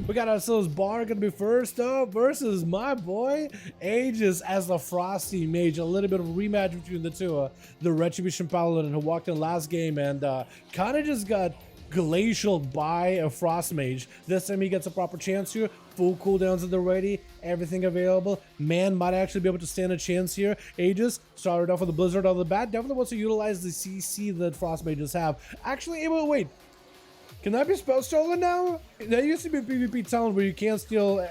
We got ourselves Bar gonna be first up versus my boy Aegis as the Frosty Mage. A little bit of a rematch between the two. The Retribution Paladin who walked in last game and kind of just got glacial by a Frost Mage. This time he gets a proper chance here. Full cooldowns at the ready, everything available. Man might actually be able to stand a chance here. Aegis started off with a Blizzard out of the bat. Definitely wants to utilize the CC that Frost Mages have. Actually, wait. Can that be spell stolen now? There used to be a PvP town where you can't steal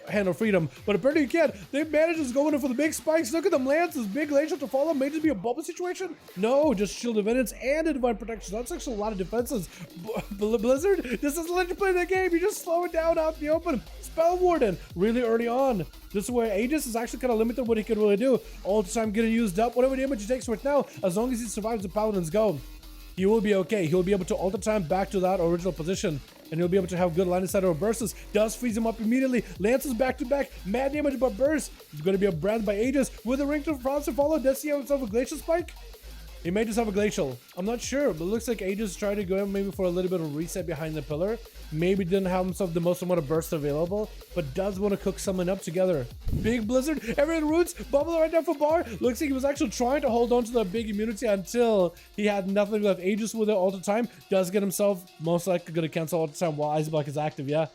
Hand of Freedom, but apparently you can. They managed to go in for the big spikes. Look at them lances, big glacial to follow. May just be a bubble situation? No, just shield of evidence and a divine protection. That's actually a lot of defenses. Blizzard, this is let you play the game. You just slow it down out in the open. Spell Warden, really early on. This is where Aegis is actually kind of limited what he can really do. All the time getting used up. Whatever damage he takes right now, as long as he survives the Paladin's go, he will be okay. He'll be able to all the time back to that original position, and he'll be able to have good line of sight over bursts. Does freeze him up immediately. Lances back to back. Mad damage but burst. He's going to be a brand by Aegis with a ring to Frost to follow. Does he have himself a glacial spike? He may just have a glacial. I'm not sure, but it looks like Aegis tried to go maybe for a little bit of reset behind the pillar. Maybe didn't have himself the most amount of burst available, but does want to cook someone up together. Big Blizzard, everything roots, bubble right now for Bar. Looks like he was actually trying to hold on to the big immunity until he had nothing left. Aegis with it all the time. Does get himself most likely going to cancel all the time while Ice Block is active, yeah?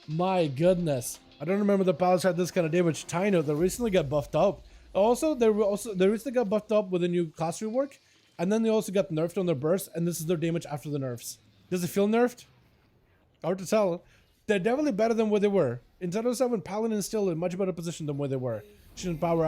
My goodness. I don't remember the Palace had this kind of damage. Tino, they recently got buffed up. Also, they recently got buffed up with a new class rework. And then they also got nerfed on their burst, and this is their damage after the nerfs. Does it feel nerfed? Hard to tell. They're definitely better than where they were. In 1007, Paladin is still in a much better position than where they were. Shifting power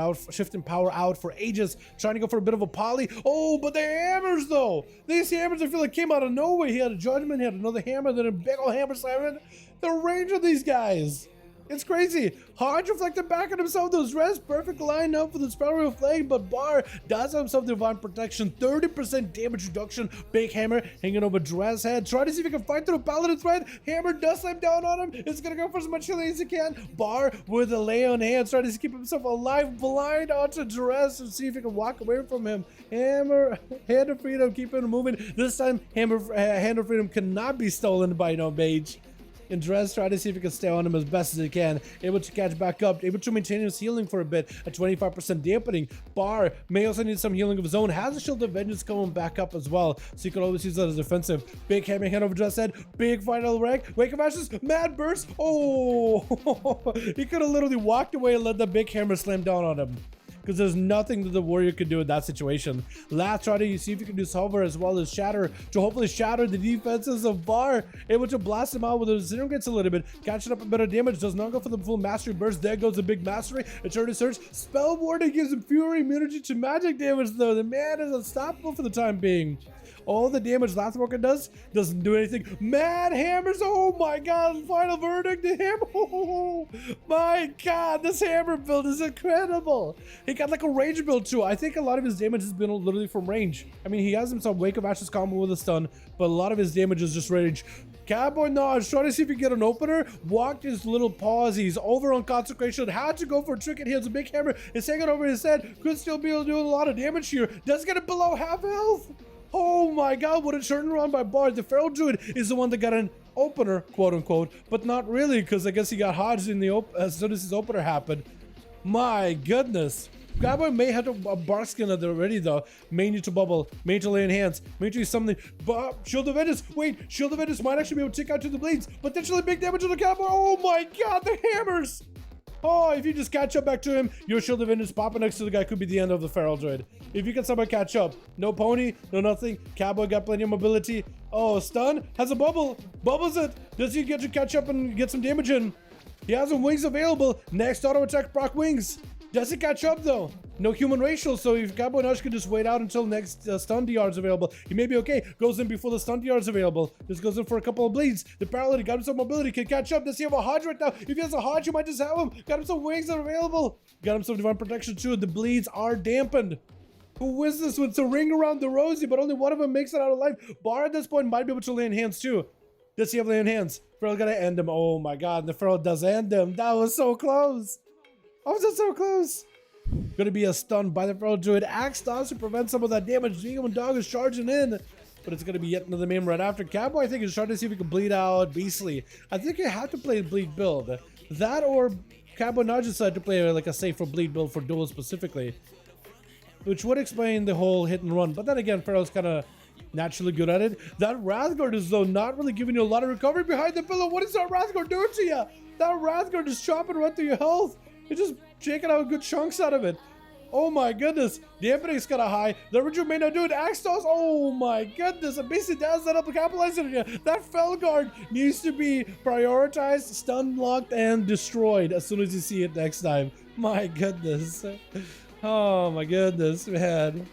out for Aegis, trying to go for a bit of a poly. Oh, but the hammers though! These hammers I feel like came out of nowhere. He had a judgment, he had another hammer, then a big old hammer slamming. The range of these guys! It's crazy. Hard reflected back at himself. Those res perfect line up for the spell reflect, but Bar does have himself divine protection. 30% damage reduction. Big hammer hanging over Dress head. Try to see if he can fight through a Paladin thread. Hammer does slam down on him. It's gonna go for as much healing as he can. Bar with a lay on hands, trying to keep himself alive. Blind onto Dress and see if he can walk away from him. Hammer, Hand of Freedom, keep him moving. This time, Hand of Freedom cannot be stolen by no mage. And Dress try to see if he can stay on him as best as he can. Able to catch back up, able to maintain his healing for a bit at 25% dampening. Bar may also need some healing of his own. Has a Shield of Vengeance coming back up as well, so you can always use that as defensive. Big hammer hand over Dress head. Big final wreck. Wake of Ashes. Mad burst. Oh, he could have literally walked away and let the big hammer slam down on him, because there's nothing that the warrior could do in that situation. Last try to see if you can do Hover as well as Shatter to hopefully shatter the defenses of Bar. Able to blast him out with his Disintegrates a little bit, catching up a bit of damage. Does not go for the full Mastery Burst. There goes the big Mastery. Eternity Surge. Spell Warden gives him Fury immunity to magic damage though. The man is unstoppable for the time being. All the damage Lathwalker does doesn't do anything. Mad hammers. Oh my god. Final verdict. The hammer. Oh my god. This hammer build is incredible. He got like a range build too. I think a lot of his damage has been literally from range. I mean, he has himself Wake of Ashes combo with a stun, but a lot of his damage is just range. Cowboy Nodge trying to see if he can get an opener. Walked his little paws. He's over on Consecration. Had to go for a trick, and he has a big hammer. It's hanging over his head. Could still be able to do a lot of damage here. Does get it below half health. Oh my god, what a turnaround by Bard. The Feral Druid is the one that got an opener, quote unquote, but not really, because I guess he got hodged in the as soon as his opener happened. My goodness. Cowboy may have to bark skin at the ready though. May need to bubble, may need to lay in hands, may need to use something. But Shield of Vengeance, wait, Shield of Vengeance might actually be able to take out to the blades. Potentially big damage to the Cowboy. Oh my god, the hammers! Oh, if you just catch up back to him, your Shield of Vengeance popping next to the guy could be the end of the Feral Druid. If you can somehow catch up. No pony, no nothing. Cowboy got plenty of mobility. Oh, stun, has a bubble. Bubbles it. Does he get to catch up and get some damage in? He has some wings available. Next auto attack, proc wings. Does it catch up though? No human racial, so if Cowboy Nush can just wait out until next stun DR is available, he may be okay. Goes in before the stun DR is available. Just goes in for a couple of bleeds. The Paladin got him some mobility, can catch up. Does he have a Hodge right now? If he has a Hodge, you might just have him. Got him some wings that are available. Got him some divine protection too. The bleeds are dampened. Who is this with the ring around the rosy, but only one of them makes it out alive? Bar at this point might be able to lay in hands too. Does he have lay in hands? Feral gotta end him. Oh my god, the Feral does end him. That was so close. I was just so close. Gonna be a stun by the Feral Druid. Axe does to prevent some of that damage. Demon Dog is charging in. but it's going to be yet another meme right after. Cabo, I think, is trying to see if he can bleed out Beastly. I think you have to play bleed build. That or Cabo now decided to play like a safer bleed build for duels specifically, which would explain the whole hit and run. But then again, Pharaoh's kind of naturally good at it. That Wrathguard is, though, not really giving you a lot of recovery behind the pillow. What is that Wrathguard doing to you? That Wrathguard is chopping right through your health. You're just shaking out good chunks out of it. Oh my goodness. The Epidic's kind of high. The Ritual may not do it. Axe toss. Oh my goodness. And basically does that up to capitalize on it. That Felguard needs to be prioritized, stun locked, and destroyed as soon as you see it next time. My goodness. Oh my goodness, man.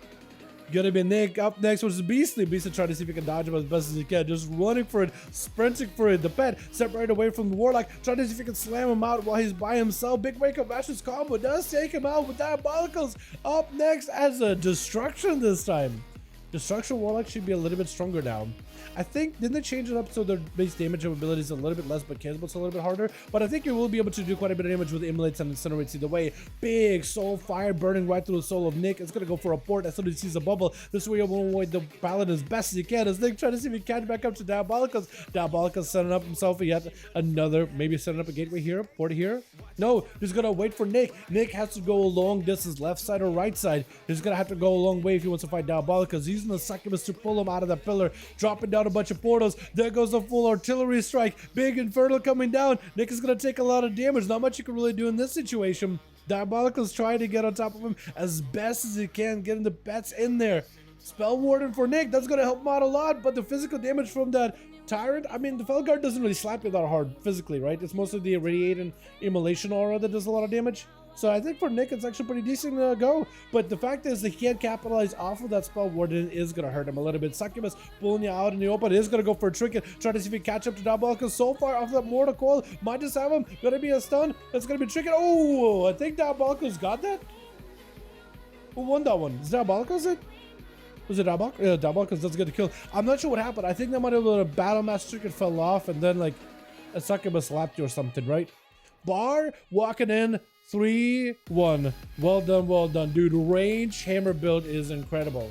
Gonna be Nick up next versus Beastly. Beastly trying to see if he can dodge him as best as he can. Just running for it, sprinting for it. The pet separated away from the Warlock, trying to see if he can slam him out while he's by himself. Big wake up Ash's combo does take him out with Diabolicals up next as a Destruction this time. Destruction Warlock should be a little bit stronger now. I think, didn't they change it up so their base damage of ability is a little bit less, but Cannibals a little bit harder? But I think you will be able to do quite a bit of damage with Immolates and Incinerates either way. Big soul fire burning right through the soul of Nick. It's going to go for a port as soon as he sees a bubble. This way you will avoid the Paladin as best as you can. As Nick trying to see if he can back up to Diabolicals. Diabolicals setting up himself yet another, maybe setting up a gateway here, port here. No, he's going to wait for Nick. Nick has to go a long distance, left side or right side. He's going to have to go a long way if he wants to fight Diabolicals. He's using the Succubus to pull him out of the pillar, dropping down a bunch of portals. There goes the full artillery strike. Big Infernal coming down. Nick is going to take a lot of damage. Not much you can really do in this situation. Diabolical's trying to get on top of him as best as he can, getting the bets in there. Spell Warden for Nick. That's going to help him out a lot, but the physical damage from that Tyrant, I mean, the Felguard doesn't really slap you that hard physically, right? It's mostly the Irradiate and Immolation aura that does a lot of damage. So I think for Nick, it's actually pretty decent to go. But the fact is that he can't capitalize off of that Spell Warden is going to hurt him a little bit. Succubus pulling you out in the open is going to go for a trinket. Trying to see if he can catch up to Diabolicals. So far off that Mortal Coil. Might just have him. Going to be a stun. That's going to be a trinket. Oh, I think Diabolicals got that. Who won that one? Is Diabolicals it? Was it Diabolicals? Yeah, Diabolicals does get the kill. I'm not sure what happened. I think that might have been a Battle Master trinket fell off and then like a Succubus slapped you or something, right? Bar walking in. 3-1. Well done, dude. Range hammer build is incredible.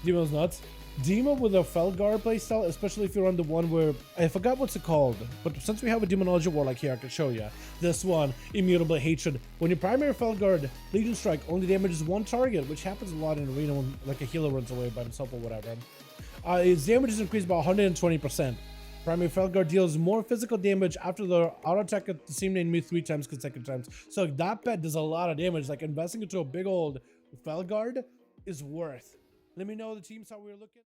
Demo's nuts. Demo with a Felguard playstyle, especially if you're on the one where I forgot what's it called, but since we have a Demonology Warlock here, I can show you. This one, Immutable Hatred. When your primary Felguard Legion Strike only damages one target, which happens a lot in Arena when like a healer runs away by himself or whatever. Its damage is increased by 120%. Primary Felguard deals more physical damage after the auto attack at the same enemy 3 times consecutive times. So that pet does a lot of damage. Like investing into a big old Felguard is worth. Let me know the teams how we're looking.